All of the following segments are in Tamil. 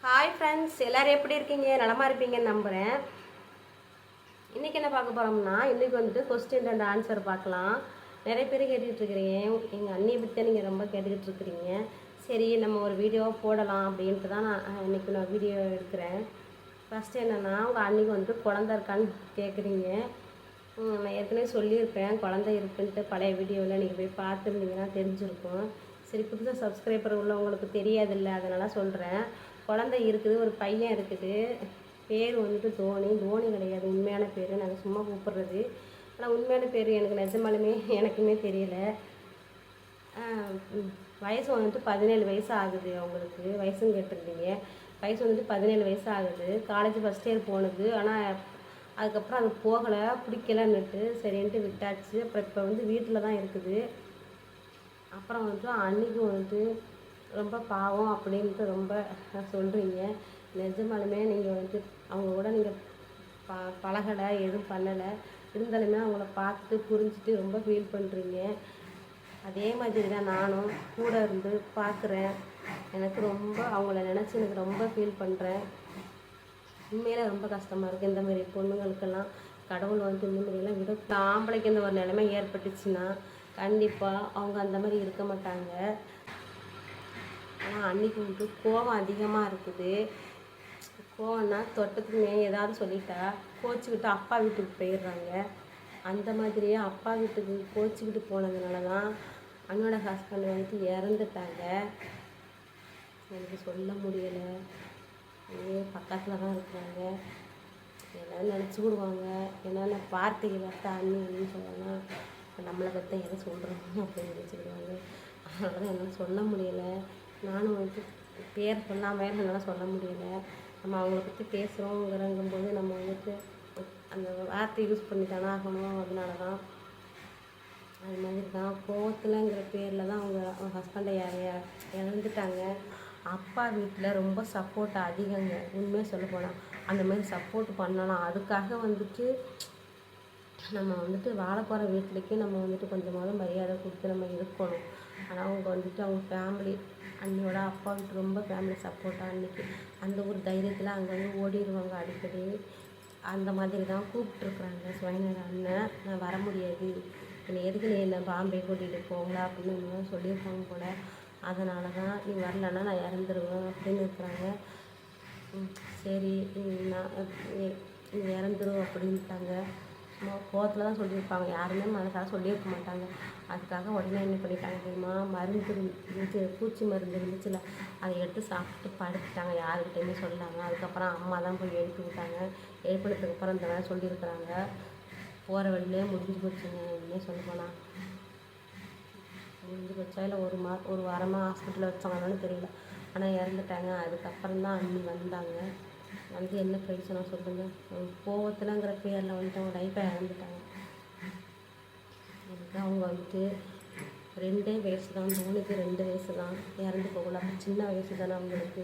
ஹாய் ஃப்ரெண்ட்ஸ், எல்லோரும் எப்படி இருக்கீங்க? நலமாக இருப்பீங்கன்னு நம்புகிறேன். இன்றைக்கி என்ன பார்க்க போகிறோம்னா, இன்றைக்கி வந்துட்டு கொஸ்டின் அண்ட் ஆன்சர் பார்க்கலாம். நிறைய பேர் கேட்டுக்கிட்டுருக்கிறீங்க, எங்கள் அண்ணியை பற்றி நீங்கள் ரொம்ப கேட்டுக்கிட்டு இருக்கிறீங்க. சரி, நம்ம ஒரு வீடியோவாக போடலாம் அப்படின்ட்டு தான் நான் வீடியோ எடுக்கிறேன். ஃபஸ்ட்டு என்னென்னா, உங்கள் அன்றைக்கி வந்துட்டு குழந்த இருக்கான்னு கேட்குறீங்க. நான் ஏற்கனவே சொல்லியிருப்பேன், குழந்தை இருக்குன்ட்டு. பழைய வீடியோவில் நீங்கள் போய் பார்த்துருந்தீங்கன்னா தெரிஞ்சிருக்கும். சரி, புதுசாக சப்ஸ்கிரைபர் உள்ளவங்களுக்கு தெரியாதில்ல, அதனால் சொல்கிறேன். குழந்தை இருக்குது, ஒரு பையன் இருக்குது. பேர் வந்துட்டு தோனி கிடையாது, உண்மையான பேர். நாங்கள் சும்மா கூப்பிட்றது. ஆனால் உண்மையான பேர் எனக்கு நிஜமாலுமே எனக்குமே தெரியல. வயசு வந்துட்டு 17 வயசு ஆகுது அவங்களுக்கு. வயசுன்னு கேட்டிருந்தீங்க. வயசு வந்துட்டு 17 வயசு ஆகுது. காலேஜ் ஃபஸ்ட் இயர் போனது. ஆனால் அதுக்கப்புறம் அது போகலை, பிடிக்கலன்னுட்டு சரின்ட்டு விட்டாச்சு. அப்புறம் இப்போ வந்து வீட்டில் தான் இருக்குது. அப்புறம் வந்துட்டு அன்றைக்கி வந்துட்டு ரொம்ப பாவம் அப்படின்ட்டு ரொம்ப சொல்கிறீங்க. நிஜமாலுமே நீங்கள் வந்துட்டு அவங்க கூட நீங்கள் பழகலை, எதுவும் பண்ணலை. இருந்தாலுமே அவங்கள பார்த்துட்டு புரிஞ்சுட்டு ரொம்ப ஃபீல் பண்ணுறீங்க. அதே மாதிரி தான் நானும் கூட இருந்து பார்க்குறேன். எனக்கு ரொம்ப அவங்கள நினச்சி எனக்கு ரொம்ப ஃபீல் பண்ணுறேன். உண்மையில ரொம்ப கஷ்டமாக இருக்குது. இந்த மாதிரி பொண்ணுங்களுக்கெல்லாம் கடவுள் வந்துட்டு இந்த மாதிரியெல்லாம் விட, ஆம்பளைக்கு இந்த ஒரு நிலைமை ஏற்பட்டுச்சுன்னா கண்டிப்பாக அவங்க அந்த மாதிரி இருக்க மாட்டாங்க. ஆனால் அன்றைக்கி வந்துட்டு கோபம் அதிகமாக இருக்குது. கோவம்னா தொட்டத்துக்குமே ஏதாவது சொல்லிட்டா கோச்சிக்கிட்டு அப்பா வீட்டுக்கு போயிடுறாங்க. அந்த மாதிரியே அப்பா வீட்டுக்கு கோச்சிக்கிட்டு போனதுனால தான் அண்ணோட ஹஸ்பண்ட் வந்துட்டு இறந்துட்டாங்க. எனக்கு சொல்ல முடியலை. பக்கத்தில் தான் இருக்கிறாங்க. எல்லோரும் நினச்சி விடுவாங்க. என்னென்ன வார்த்தைகள் வார்த்தை அண்ணி அப்படின்னு சொல்லலாம், நம்மளை பற்றி எதை சொல்கிறோம் அப்படின்னு நினச்சிக்கிடுவாங்க. அதனால தான் என்னால் சொல்ல முடியலை. நானும் வந்துட்டு பேர் சொல்லாமல் என்னால் சொல்ல முடியலை. நம்ம அவங்கள பற்றி பேசுகிறோங்கிறங்கும்போது நம்ம வந்துட்டு அந்த வார்த்தை யூஸ் பண்ணி தானே ஆகணும். அதனால தான் அது மாதிரி தான் கோவத்தில்ங்கிற பேரில் தான் அவங்க ஹஸ்பண்டை இழந்துட்டாங்க. அப்பா வீட்டில் ரொம்ப சப்போர்ட் அதிகங்க. உண்மையாக சொல்ல போனால் அந்த மாதிரி சப்போர்ட் பண்ணலாம். அதுக்காக வந்துட்டு நம்ம வந்துட்டு வாழ போகிற வீட்டிலேயே நம்ம வந்துட்டு கொஞ்சமாவது மரியாதை கொடுத்து நம்ம இருக்கணும். ஆனால் அவங்க வந்துட்டு அவங்க ஃபேமிலி அண்ணியோட அப்பா வீட்டு ரொம்ப ஃபேமிலி சப்போர்ட்டாக அன்றைக்கி அந்த ஒரு தைரியத்தில் அங்கே வந்து ஓடிடுவாங்க அடிக்கடி. அந்த மாதிரி தான் கூப்பிட்ருக்குறாங்க சுவைனர் அண்ணன். நான் வர முடியாது, என்னை எதுக்கு நீ என்ன பாம்பே கூட்டிகிட்டு போங்களா அப்படின்னு சொல்லியிருப்பாங்க போல். அதனால தான் நீ வரலன்னா நான் இறந்துருவேன் அப்படின்னு இருக்கிறாங்க. சரி, நான் நீ இறந்துரும் அப்படின்ட்டாங்க. சும்மா கோவத்தில் தான் சொல்லியிருப்பாங்க, யாருமே மனசாக சொல்லியிருக்க மாட்டாங்க. அதுக்காக உடனே என்ன பண்ணிட்டாங்க தெரியுமா, மருந்து இருந்துச்சு, பூச்சி மருந்து இருந்துச்சுல, அதை எடுத்து சாப்பிட்டு படுத்துட்டாங்க. யாருக்கிட்டையுமே சொல்லாங்க. அதுக்கப்புறம் அம்மா தான் போய் எழுப்பி விட்டாங்க. எழுப்பினதுக்கப்புறம் இந்த மாதிரி சொல்லியிருக்கிறாங்க. போகிற வழியிலே முடிஞ்சு போச்சுங்க. இன்னும் சொல்ல போனால் முடிஞ்சு போச்சா இல்லை ஒரு வாரமாக ஹாஸ்பிட்டலில் வச்சாங்கன்னு தெரியல. ஆனால் இறந்துட்டாங்க. அதுக்கப்புறம் தான் அண்ணி வந்தாங்க. வந்து என்ன பிரச்சனை சொல்லுங்கள். கோவத்தில்ங்கிற பேரில் வந்துட்டு அவங்க லைஃப்பை இறந்துட்டாங்க. எனக்கு அவங்க வந்துட்டு 2 வயசு தான், தோனிக்கு 2 வயசு தான். இறந்து போகல, அப்போ சின்ன வயசு தானே அவங்களுக்கு.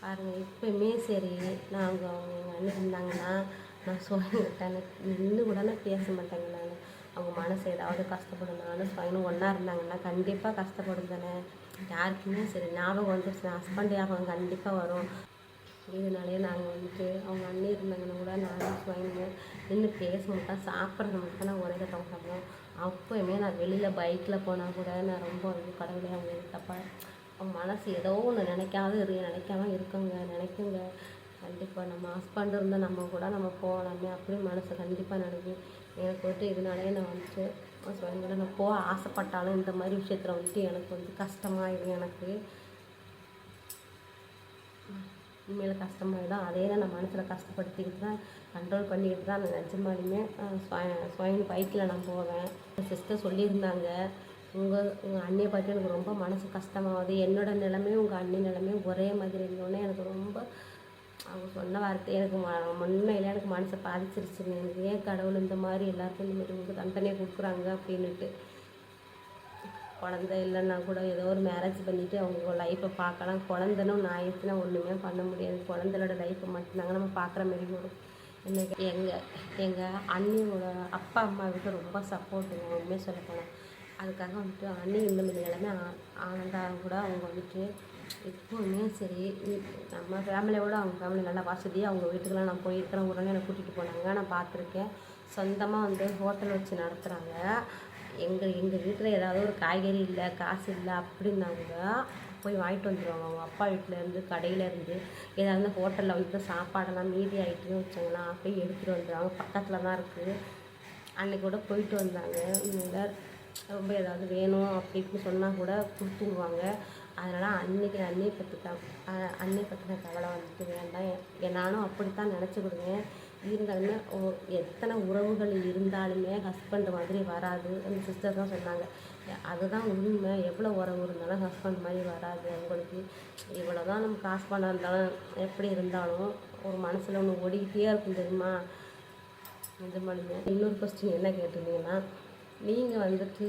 பாருங்கள், இப்போயுமே சரி, நான் அவங்க எங்கள் அண்ணன் இருந்தாங்கன்னா நான் சொல்லிவிட்டேன், நின்று கூட நான் பேச மாட்டேங்க. நான் அவங்க மனசு ஏதாவது கஷ்டப்படும், நானும் ஸ்வைனும் ஒன்றா இருந்தாங்கன்னா கண்டிப்பாக கஷ்டப்படும் தானே. யாருக்குமே சரி ஞாபகம் வந்துருச்சு, ஹஸ்பண்ட் ஞாபகம் கண்டிப்பாக வரும். இதனாலே நாங்கள் வந்துட்டு அவங்க அண்ணி இருந்தாங்கன்னா கூட நானும் ஸ்வைனுங்க நின்று பேச மாட்டேன், சாப்பிட்றது மட்டும் நான் ஒரே தப்ப சாப்பிடுவோம். அப்போயுமே நான் வெளியில் பைக்கில் போனால் கூட நான் ரொம்ப வந்து கடவுளே அவங்க தப்பா அவங்க மனசு ஏதோ ஒன்று நினைக்காம நினைக்குங்க. கண்டிப்பாக நம்ம ஹஸ்பண்ட் இருந்தால் நம்ம கூட நம்ம போகலாமே அப்படின்னு மனசு கண்டிப்பாக நினைக்கும். எனக்கு வந்துட்டு இதனாலே நான் வந்துட்டு ஸ்வைனோட நான் போக ஆசைப்பட்டாலும் இந்த மாதிரி விஷயத்தில் வந்துட்டு எனக்கு வந்து கஷ்டமாயிடும். எனக்கு உண்மையில் கஷ்டமாயிடும். அதே தான் நான் மனசில் கஷ்டப்படுத்திக்கிட்டு தான் கண்ட்ரோல் பண்ணிக்கிட்டு தான் நான் நிஜமாலுமே ஸ்வைன் பைக்கில் நான் போவேன். சிஸ்டர் சொல்லியிருந்தாங்க, உங்கள் அண்ணியை பார்த்து எனக்கு ரொம்ப மனசு கஷ்டமாகுது. என்னோடய நிலைமையும் உங்கள் அண்ணி நிலைமையும் ஒரே மாதிரி இருந்தோடனே எனக்கு ரொம்ப அவங்க சொன்ன வார்த்தை எனக்கு உண்மையில எனக்கு மனசை பாதிச்சிருச்சுங்க. எனக்கு ஏன் கடவுள் இந்த மாதிரி எல்லாருக்கும் இந்த மாதிரி உங்களுக்கு தண்டனையை கொடுக்குறாங்க அப்படின்ட்டு. குழந்தை இல்லைன்னா கூட ஏதோ ஒரு மேரேஜ் பண்ணிவிட்டு அவங்க லைஃப்பை பார்க்கலாம். குழந்தைனும் ஆயிடுச்சுன்னா ஒன்றுமே பண்ண முடியாது. குழந்தையோட லைஃப்பை மட்டும்தாங்க நம்ம பார்க்குற மாதிரி வரும். எனக்கு எங்கள் அண்ணியோட அப்பா அம்மாவுக்கு ரொம்ப சப்போர்ட்டுங்க உண்மையாக சொல்ல போனால். அதுக்காக வந்துட்டு அண்ணி இந்த மாதிரி நிலைமை ஆனதாக கூட அவங்க வந்துட்டு எப்போவுமே சரி நம்ம ஃபேமிலியை விட அவங்க ஃபேமிலி நல்லா வசதியாக அவங்க வீட்டுக்கெல்லாம் நான் போயிருக்கிறேன். உடனே என்னை கூட்டிகிட்டு போனாங்க. நான் பார்த்துருக்கேன். சொந்தமாக வந்து ஹோட்டல் வச்சு நடத்துகிறாங்க. எங்கள் வீட்டில் ஏதாவது ஒரு காய்கறி இல்லை, காசு இல்லை அப்படின்னாங்க போய் வாங்கிட்டு வந்துடுவாங்க. அவங்க அப்பா வீட்டிலேருந்து கடையிலேருந்து ஏதாவது ஹோட்டலில் வந்து சாப்பாடெல்லாம் மீதி ஆகிட்டுன்னு வச்சாங்கன்னா போய் எடுத்துகிட்டு வந்துடுவாங்க. பக்கத்தில் தான் இருக்குது. அன்றைக்கி கூட போயிட்டு வந்தாங்க. இல்லை ரொம்ப ஏதாவது வேணும் அப்படின்னு சொன்னால் கூட கொடுத்துடுவாங்க. அதனால் அன்னையை பற்றின கவலை வந்துட்டு வேண்டாம். நானும் அப்படித்தான் நினச்சிக்கிடுவேன். இருந்தாலுமே எத்தனை உறவுகள் இருந்தாலுமே ஹஸ்பண்ட் மாதிரி வராது. அந்த சிஸ்டர் தான் சொன்னாங்க. அதுதான் உண்மை. எவ்வளோ உறவு இருந்தாலும் ஹஸ்பண்ட் மாதிரி வராது. அவங்களுக்கு இவ்வளோ தான் நம்ம காசு பணம் இருந்தாலும் எப்படி இருந்தாலும் ஒரு மனசில் ஒன்று ஓடிக்கிட்டே இருக்கும் தெரியுமா. இது பண்ணுங்க. இன்னொரு கொஸ்டின் என்ன கேட்டிருந்தீங்கன்னா, நீங்கள் வந்துட்டு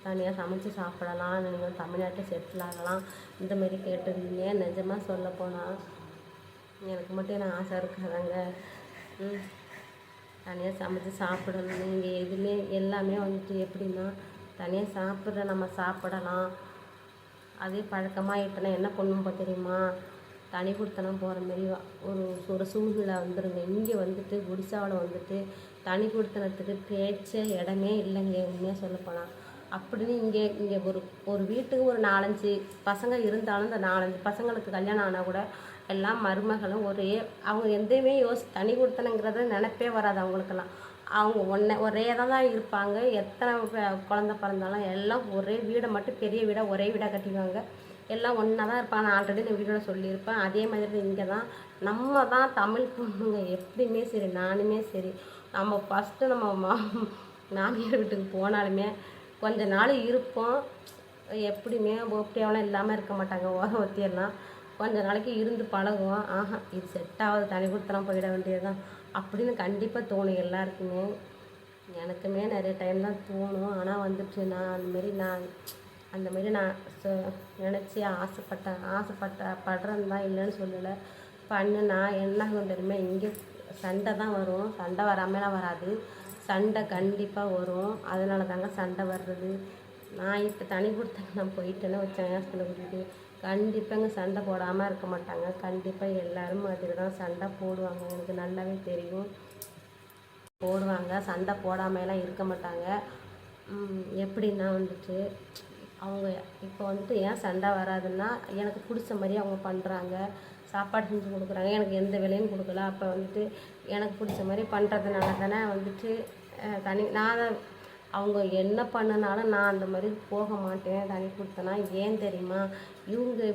தனியாக சமைச்சு சாப்பிடலாம், நீங்கள் தமிழ்நாட்டில் செட்டில் ஆகலாம் இந்த மாதிரி கேட்டிருந்தீங்க. நிஜமாக சொல்ல போனால் எனக்கு மட்டும் என்ன ஆசை இருக்காதாங்க. தனியாக சமைச்சு சாப்பிடணும். நீங்கள் எதுவுமே எல்லாமே வந்துட்டு எப்படின்னா தனியாக நம்ம சாப்பிடலாம். அதே பழக்கமாகிட்டனா என்ன பண்ணும்போ தெரியுமா, தனி கொடுத்தனம் போகிற மாரி ஒரு சூழ்நிலை வந்துடுங்க. இங்கே வந்துட்டு ஒடிசாவில் வந்துட்டு தனி கொடுத்தனத்துக்கு பேச்ச இடமே இல்லைங்க உண்மையாக சொல்லப்போனால். அப்படின்னு இங்கே ஒரு வீட்டுக்கு ஒரு 4-5 பசங்க இருந்தாலும் இந்த 4-5 பசங்களுக்கு கல்யாணம் ஆனால் கூட எல்லாம் மருமகளும் அவங்க எந்தையுமே தனி கொடுத்தனங்கிறத நினைப்பே வராது அவங்களுக்கெல்லாம். அவங்க ஒரே தான் இருப்பாங்க. எத்தனை குழந்த பிறந்தாலும் எல்லாம் ஒரே வீடை மட்டும் பெரிய வீடாக ஒரே வீடாக கட்டிக்குவாங்க. எல்லாம் ஒன்றா தான் இருப்பாங்க. நான் ஆல்ரெடி இந்த வீடியோட சொல்லியிருப்பேன். அதே மாதிரி இங்கே தான் நம்ம தான் தமிழ் பொண்ணுங்க எப்படியுமே சரி, நானுமே சரி, நம்ம ஃபஸ்ட்டு நம்ம மாமியார் வீட்டுக்கு போனாலுமே கொஞ்ச நாள் இருப்போம். எப்படியுமே ஒப்பியாவெல்லாம் இல்லாமல் இருக்க மாட்டாங்க. ஒத்தியெல்லாம் கொஞ்ச நாளைக்கு இருந்து பழகுவோம். இது செட் ஆகாது, தனி கொடுத்தலாம் போயிட வேண்டியது தான் அப்படின்னு கண்டிப்பாக தோணும் எல்லாருக்குமே. எனக்குமே நிறைய டைம் தான் தோணும். ஆனால் வந்துட்டு நான் அந்த மாதிரி நான் நினச்சி படுறேன்னு தான் இல்லைன்னு சொல்லலை. நான் என்ன தெரியுமா, இங்கே சண்டை தான் வரும். சண்டை வராமலாம் வராது. சண்டை கண்டிப்பாக வரும். அதனால தாங்க சண்டை வர்றது. நான் இப்போ தனி கொடுத்தேன் நான் போயிட்டேன்னு வச்சேன் ஹஸ்பண்டை கூட்டிகிட்டு. கண்டிப்பாக இங்கே சண்டை போடாமல் இருக்க மாட்டாங்க. கண்டிப்பாக எல்லோரும் மாதிரி தான் சண்டை போடுவாங்க. எனக்கு நல்லாவே தெரியும், போடுவாங்க. சண்டை போடாமலாம் இருக்க மாட்டாங்க. எப்படின்னா வந்துட்டு அவங்க இப்போ வந்துட்டு ஏன் சண்டை வராதுன்னா, எனக்கு பிடிச்ச மாதிரி அவங்க பண்ணுறாங்க. சாப்பாடு செஞ்சு கொடுக்குறாங்க. எனக்கு எந்த வேலையும் கொடுக்கல. அப்போ வந்துட்டு எனக்கு பிடிச்ச மாதிரி பண்ணுறதுனால தானே வந்துட்டு நான் அவங்க என்ன பண்ணினாலும் நான் அந்த மாதிரி போக மாட்டேன். தனி கொடுத்தேன்னா ஏன் தெரியுமா, இவங்க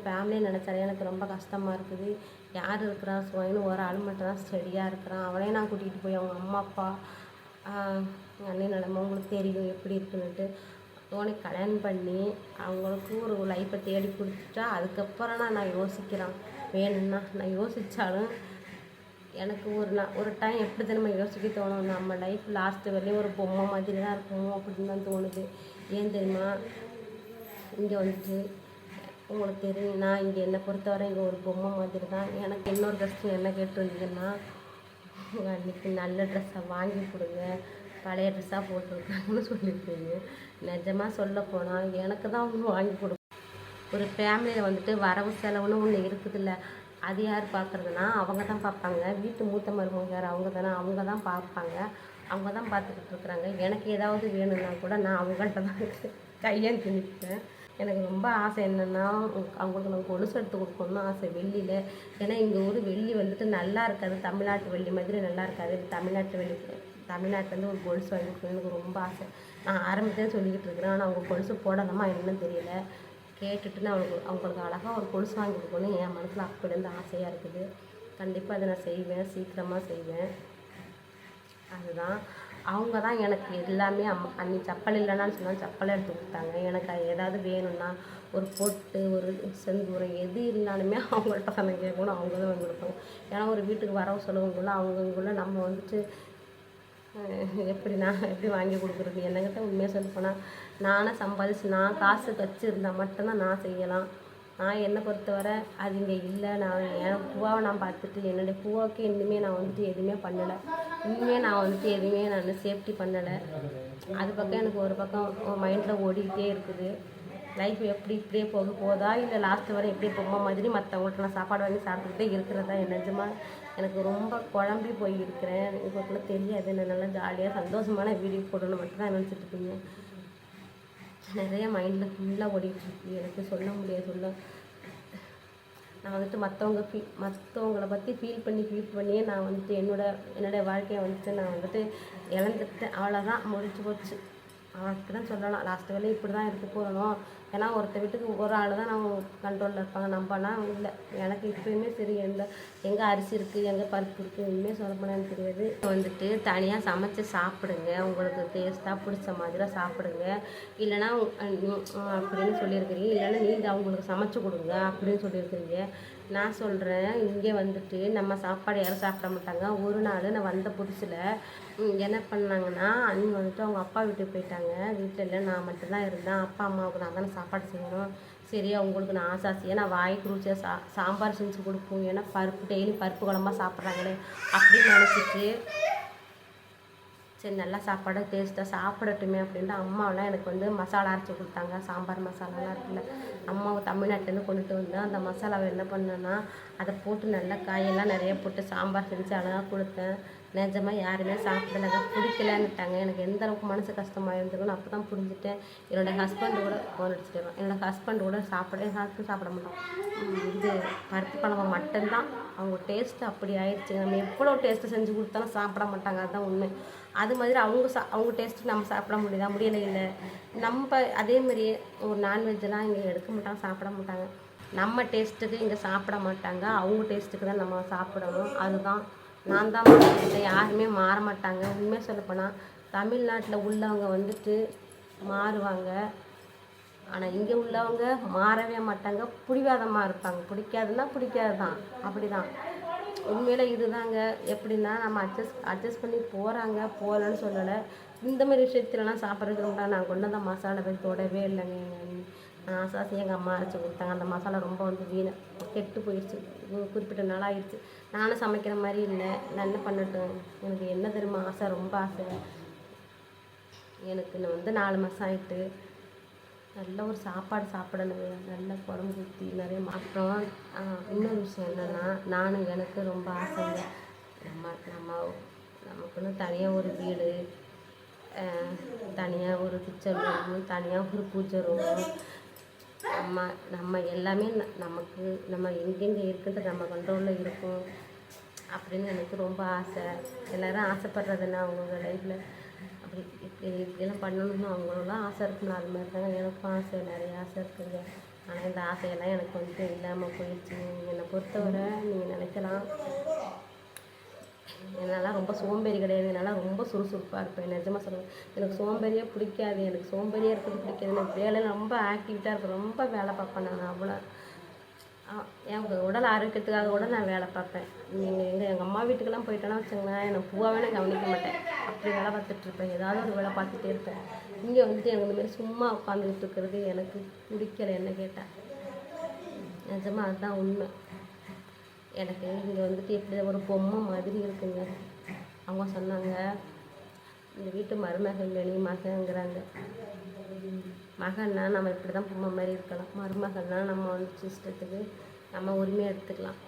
ஃபேமிலியை நினச்சாலே எனக்கு ரொம்ப கஷ்டமாக இருக்குது. யார் இருக்கிறா சுவைன்னு ஒரு ஆள் மட்டும் தான் ஸ்டடியாக இருக்கிறான். அவனையும் நான் கூட்டிகிட்டு போய் அவங்க அம்மா அப்பா எங்கள் அண்ணன் நிலமை உங்களுக்கு தெரியும் எப்படி இருக்குன்னுட்டு உனக்கு கல்யாணம் பண்ணி அவங்களுக்கு ஒரு லைஃப்பை தேடி கொடுத்துட்டா அதுக்கப்புறம் நான் யோசிக்கிறேன். வேணும்னா நான் யோசித்தாலும் எனக்கு ஒரு டைம் எப்படி தான் நம்ம யோசிக்க தோணும், நம்ம லைஃப் லாஸ்ட்டு வரையும் ஒரு பொம்மை மாதிரி தான் இருக்கும் அப்படின்னு தான் தோணுது. ஏன் தெரியுமா, இங்கே வந்துட்டு உங்களுக்கு தெரியும், நான் இங்கே என்னை பொறுத்தவரை இங்கே ஒரு பொம்மை மாதிரி தான். எனக்கு இன்னொரு கஷ்டம் என்ன கேட்டிருந்தீங்கன்னா, அன்றைக்கி நல்ல ட்ரெஸ்ஸை வாங்கி கொடுங்க, பழைய ட்ரெஸ்ஸாக போட்டிருக்காங்கன்னு சொல்லியிருக்கீங்க. நிஜமாக சொல்ல போனால் எனக்கு தான் அவங்க வாங்கி கொடுக்கும். ஒரு ஃபேமிலியில் வந்துட்டு வரவு செலவுன்னு ஒன்று இருக்குதுல்ல, அது யார் பார்க்குறதுனா அவங்க தான் பார்ப்பாங்க. வீட்டு மூத்த மருமக யார் அவங்க தான் பார்ப்பாங்க. அவங்க தான் பார்த்துக்கிட்டு இருக்கிறாங்க. எனக்கு ஏதாவது வேணும்னா கூட நான் அவங்கள்ட்ட தான் கையெழுத்து நிற்பேன். எனக்கு ரொம்ப ஆசை என்னென்னா, அவங்களுக்கு நான் கொலுசு எடுத்து கொடுக்கணும்னு ஆசை வெள்ளியில். ஏன்னா இங்கே ஒரு வெள்ளி வந்துட்டு நல்லா இருக்காது, தமிழ்நாட்டு வெள்ளி மாதிரி நல்லா இருக்காது. தமிழ்நாட்டிலேருந்து ஒரு கொலுசு வாங்கி கொடுக்கணும் எனக்கு ரொம்ப ஆசை. நான் ஆரம்பத்திலே சொல்லிக்கிட்டு இருக்கிறேன். ஆனால் அவங்க கொலுசு போடலாமா என்னன்னு தெரியல. கேட்டுட்டு நான் அவங்களுக்கு அழகாக ஒரு கொலுசு வாங்கி கொடுக்கணும் என் மனசில் அப்படிலேருந்து ஆசையாக இருக்குது. கண்டிப்பாக அதை நான் செய்வேன், சீக்கிரமாக செய்வேன். அதுதான் அவங்க தான் எனக்கு எல்லாமே. அன்றைக்கி செப்பல் இல்லைன்னான்னு சொன்னால் செப்பலை எடுத்து கொடுத்தாங்க. எனக்கு அது ஏதாவது வேணும்னா ஒரு பொட்டு ஒரு செந்தூரம் எது இல்லைனாலுமே அவங்கள்ட்ட தான் நான் கேட்கணும். அவங்க தான் வாங்கி கொடுப்பாங்க. ஏன்னா ஒரு வீட்டுக்கு வரவு செலவுங்குள்ள அவங்கவுங்குள்ள நம்ம வந்துட்டு எப்படி வாங்கி கொடுக்குறது. என்னங்கிட்ட உண்மையாக சொல்ல போனால் நானே சம்பாதிச்சு நான் காசு வச்சுருந்தால் மட்டும்தான் நான் செய்யலாம். நான் என்னை பொறுத்தவரை அது இங்கே இல்லை. நான் என் பூவாவை நான் பார்த்துட்டு என்னுடைய பூவாவுக்கு இன்னுமே நான் வந்துட்டு எதுவுமே பண்ணலை. இன்னுமே நான் வந்துட்டு எதுவுமே நான் சேஃப்டி பண்ணலை. அது பக்கம் எனக்கு ஒரு பக்கம் மைண்டில் ஓடிக்கிட்டே இருக்குது. லைஃப் எப்படி இப்படியே போதா இல்லை லாஸ்ட்டு வரை எப்படியே போகுமா மாதிரி மற்றவங்கள்ட்ட நான் சாப்பாடு வாங்கி சாப்பிட்டுக்கிட்டே இருக்கிறதா நிஜமாக எனக்கு ரொம்ப குழம்பி போய் இருக்கிறேன். இப்போ தெரியாது, நான் நல்லா ஜாலியாக சந்தோஷமான வீடியோ போடணும்னு மட்டும் தான் நினச்சிட்டு இருக்கீங்க. நிறைய மைண்டில் ஃபுல்லாக ஓடிட்டுருக்கு, எனக்கு சொல்ல முடியாது. நான் வந்துட்டு மற்றவங்கள பற்றி ஃபீல் பண்ணியே நான் வந்துட்டு என்னோடய வாழ்க்கையை வந்துட்டு நான் வந்துட்டு இழந்துட்டேன். அவ்வளோதான், முடிச்சு போச்சு. அவனுக்கு தான் சொல்லலாம், லாஸ்ட்டு வேலையும் இப்படி தான் எடுத்து போகணும். ஏன்னா ஒருத்த வீட்டுக்கு ஒரு ஆள் தான் நம்ம கண்ட்ரோலில் இருப்பாங்க, நம்பனா இல்லை. எனக்கு இப்போயுமே சரி, எங்கே அரிசி இருக்குது, எங்கே பருப்பு இருக்குது, இனிமேல் சொல்லப்போனான்னு தெரியாது. வந்துட்டு தனியாக சமைச்சு சாப்பிடுங்க, உங்களுக்கு டேஸ்ட்டாக பிடிச்ச மாதிரிலாம் சாப்பிடுங்க. இல்லைனா அப்படின்னு சொல்லியிருக்கிறீங்க, இல்லைன்னா நீங்கள் அவங்களுக்கு சமைச்சு கொடுங்க அப்படின்னு சொல்லியிருக்கிறீங்க. நான் சொல்கிறேன், இங்கே வந்துட்டு நம்ம சாப்பாடு யாரும் சாப்பிட மாட்டாங்க. ஒரு நாள் நான் வந்த புதுசில் என்ன பண்ணாங்கன்னா, அண்ணி வந்துட்டு அவங்க அப்பா வீட்டுக்கு போயிட்டாங்க. வீட்டில் இல்லை, நான் மட்டும்தான் இருந்தேன். அப்பா அம்மாவுக்கு நான் தானே சாப்பாடு செய்யணும். சரி, அவங்களுக்கு நான் ஆசாசியாக நான் வாய்க்கு ருச்சியாக சாம்பார் செஞ்சு கொடுப்போம். ஏன்னா டெய்லி பருப்பு குழம்பா சாப்பிட்றாங்களே அப்படின்னு நினச்சிட்டு, சரி நல்லா சாப்பாடு டேஸ்ட்டாக சாப்பிடட்டுமே அப்படின்ட்டு அம்மாவெலாம் எனக்கு வந்து மசாலா அரைச்சி கொடுத்தாங்க. சாம்பார் மசாலாலாம் இருக்குல்ல, அம்மாவை தமிழ்நாட்டிலேருந்து கொண்டுட்டு வந்தேன். அந்த மசாலாவை என்ன பண்ணேன்னா, அதை போட்டு நல்லா காயெல்லாம் நிறைய போட்டு சாம்பார் செஞ்சு அழகாக கொடுத்தேன். நிஜமாக யாருமே சாப்பிடலைங்க, பிடிக்கலன்னுட்டாங்க. எனக்கு எந்த அளவுக்கு மனசு கஷ்டமாக இருந்திருக்குன்னு அப்போ தான் புரிஞ்சுட்டேன். என்னோடய ஹஸ்பண்ட் கூட ஃபோன் அடிச்சுட்டு, என்னோடய ஹஸ்பண்ட் கூட சாப்பிட மாட்டோம். இது பருப்பு குழம்பு மட்டும்தான். அவங்க டேஸ்ட்டு அப்படி ஆயிடுச்சு. நம்ம எவ்வளோ டேஸ்ட்டு செஞ்சு கொடுத்தாலும் சாப்பிட மாட்டாங்க, அதுதான் உண்மை. அது மாதிரி அவங்க டேஸ்ட்டு நம்ம சாப்பிட முடியலை. இல்லை நம்ம அதேமாதிரியே ஒரு நான்வெஜ்ஜெலாம் இங்கே எடுக்க மாட்டாங்க, சாப்பிட மாட்டாங்க. நம்ம டேஸ்ட்டுக்கு இங்கே சாப்பிட மாட்டாங்க, அவங்க டேஸ்ட்டுக்கு தான் நம்ம சாப்பிடணும். அதுதான் நான் தான் மாறிட்டேன், யாருமே மாற மாட்டாங்க. உண்மையாக சொல்லப்போனால் தமிழ்நாட்டில் உள்ளவங்க வந்துட்டு மாறுவாங்க, ஆனால் இங்கே உள்ளவங்க மாறவே மாட்டாங்க, பிடிவாதமாக இருப்பாங்க. பிடிக்காதுன்னா பிடிக்காது தான், அப்படி தான். உண்மையில் இதுதாங்க. எப்படின்னா நம்ம அட்ஜஸ்ட் பண்ணி போகலன்னு சொல்லலை. இந்த மாதிரி விஷயத்துலலாம் சாப்பிட்றதுக்கு நான் கொண்டு வந்த மசாலா போய் தொடவே இல்லைங்க. நான் ஆசாசி எங்கள் அம்மா அரைச்சி கொடுத்தாங்க. அந்த மசாலா ரொம்ப வந்து கெட்டு போயிடுச்சு, குறிப்பிட்ட நாள் ஆயிடுச்சு. நானும் சமைக்கிற மாதிரி இல்லை. நான் என்ன பண்ணட்டும், எனக்கு என்ன தெரியுமா ஆசை, ரொம்ப ஆசை. எனக்கு வந்து 4 மாதம் ஆகிட்டு நல்ல ஒரு சாப்பாடு சாப்பிடணும், நல்ல குழம்பு ஊற்றி நிறைய. அப்புறம் இன்னொரு விஷயம் என்னென்னா, எனக்கு ரொம்ப ஆசைங்க, நமக்குன்னு தனியாக ஒரு வீடு, தனியாக ஒரு கிச்சன் ரூமு, தனியாக ஒரு பூஜை ரூமு, நம்ம எல்லாமே நம்ம எங்கெங்கே இருக்குன்றது நம்ம கண்ட்ரோலில் இருக்கும் அப்படின்னு எனக்கு ரொம்ப ஆசை. எல்லோரும் ஆசைப்படுறதுன்னா அவங்களோட லைஃப்பில் அப்படி இப்படிலாம் பண்ணணும்னு அவங்களெலாம் ஆசை இருக்குன்னு, அது மாதிரி தாங்க எனக்கும் ஆசை, நிறைய ஆசை இருக்குங்க. ஆனால் இந்த ஆசையெல்லாம் எனக்கு வந்துட்டு இல்லாமல் போயிடுச்சு. என்னை பொறுத்தவரை நீங்கள் நினைக்கலாம், என்னால் ரொம்ப சோம்பேறி கிடையாது, என்னால் ரொம்ப சுறுசுறுப்பாக இருப்பேன். நிஜமாக சொல்லுவேன், எனக்கு சோம்பேறியே பிடிக்காது. எனக்கு சோம்பேறியாக இருக்கிறது பிடிக்காது. எனக்கு வேலையில் ரொம்ப ஆக்டிவிட்டாக இருக்கும், ரொம்ப வேலை பார்ப்பேன். நான் அவ்வளோ என் உடல் ஆரோக்கியத்துக்காக கூட நான் வேலை பார்ப்பேன். எங்கள் அம்மா வீட்டுக்கெல்லாம் போயிட்டேன்னா வச்சுங்களேன், எனக்கு பூவாகவே நான் கவனிக்க மாட்டேன். அப்படி வேலை பார்த்துட்ருப்பேன், ஏதாவது ஒரு வேலை பார்த்துட்டே இருப்பேன். இங்கே வந்துட்டு எனக்கு இந்தமாரி சும்மா உட்காந்துக்கிட்டு இருக்கிறது எனக்கு பிடிக்கலை. என்ன கேட்டால் நிஜமாக அதுதான் உண்மை. எனக்கு இங்கே வந்துட்டு எப்படி ஒரு பொம்மை மாதிரி இருக்குங்க. அவங்க சொன்னாங்க, இந்த வீட்டு மருமகள் நீ மகங்கிறாங்க. மகன்னா நம்ம இப்படி தான் பொம்மை மாதிரி இருக்கலாம், மருமகள்னா நம்ம வந்துட்டு இஷ்டத்துக்கு நம்ம உரிமையாக எடுத்துக்கலாம்.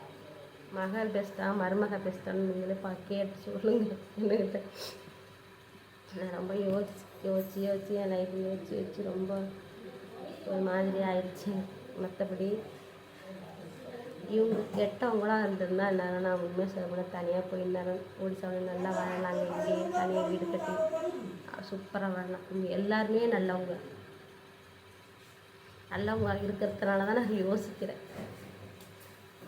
மகள் பெஸ்ட்டா மருமகள் பெஸ்ட்டான்னு நீங்களே கேட்டு சொல்லுங்க என்கிட்ட. நான் ரொம்ப யோசிச்சு என் லைஃப் யோசிச்சு ரொம்ப ஒரு மாதிரி ஆயிடுச்சு. மற்றபடி இவங்க கெட்டவங்களாக இருந்திருந்தா என்னாலும் நான் உண்மையாக சொல்ல தனியாக போய் நேரம் ஒடிசாவில் நல்லா வாழலாங்க. இங்கேயே தனியாக வீடு கட்டி சூப்பராக வாழலாம். இவங்க எல்லாருமே நல்லவங்க இருக்கிறதுனால தான் நான் யோசிக்கிறேன்.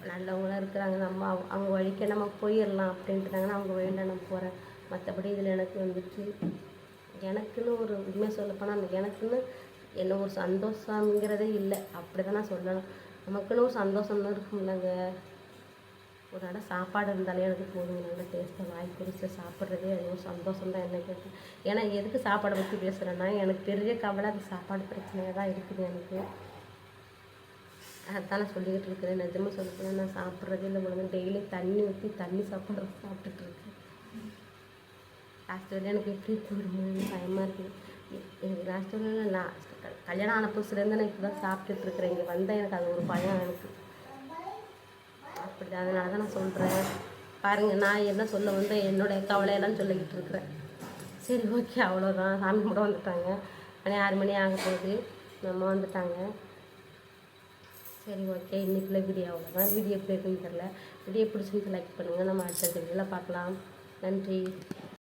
நல்லவங்களாக இருக்கிறாங்க, நம்ம அவங்க வழிக்க நம்ம போயிடலாம் அப்படின்ட்டுனாங்கன்னா அவங்க வழியில் நான் போகிறேன். மற்றபடி இதில் எனக்கு வந்துட்டு எனக்குன்னு ஒரு உண்மையாக சொல்லப்போனால் எனக்குன்னு என்ன ஒரு சந்தோஷங்கிறதே இல்லை, அப்படி தான் நான் சொல்லணும். நமக்குன்னு ஒரு சந்தோஷம்னு இருக்கும்லங்க. ஒரு இடம் சாப்பாடு இருந்தாலே எனக்கு போதுங்க, நல்ல டேஸ்ட்டாக வாய்க்கு ருசியாக சாப்பிட்றதே அது ஒரு சந்தோஷம் தான் என்ன கேட்டேன். ஏன்னா எதுக்கு சாப்பாடை பற்றி பேசுகிறேன்னா, எனக்கு பெரிய கவலை அது சாப்பாடு பிரச்சனையாக தான் இருக்குது எனக்கு. அதுதான் நான் சொல்லிக்கிட்டு இருக்கிறேன். நிஜமாக சொல்லப்போனால் நான் சாப்பிட்றதே இல்லை, ஒழுங்கு டெய்லி தண்ணி ஊற்றி சாப்பிட்டுட்ருக்கேன். லாஸ்ட் வரையும் எனக்கு எப்படி போயிடுமோ பயமாக இருக்குது. எனக்கு லாஸ்ட் வரையில் கல்யாணம் ஆன புதுசுலேருந்து நான் இப்போ தான் சாப்பிட்டுட்ருக்குறேன். இங்கே வந்தால் எனக்கு அது ஒரு பயம் எனக்கு. அப்படி தான், அதனால தான் நான் சொல்கிறேன். பாருங்கள், நான் என்ன சொல்ல வந்து என்னுடைய கவலையெல்லாம் சொல்லிக்கிட்டு இருக்கிறேன். சரி, ஓகே, அவ்வளோதான். சாமி கும்பிட வந்துட்டாங்க. மணி 6 மணி ஆக போகுது. நம்ம வந்துட்டாங்க. சரி, ஓகே, இன்றைக்குள்ள வீடியோ அவ்வளோதான். வீடியோ எப்படி இருக்குன்னு தெரில. வீடியோ பிடிச்சிருந்து லைக் பண்ணுங்கள். நம்ம அடுத்த வீடியோவில் பார்க்கலாம். நன்றி.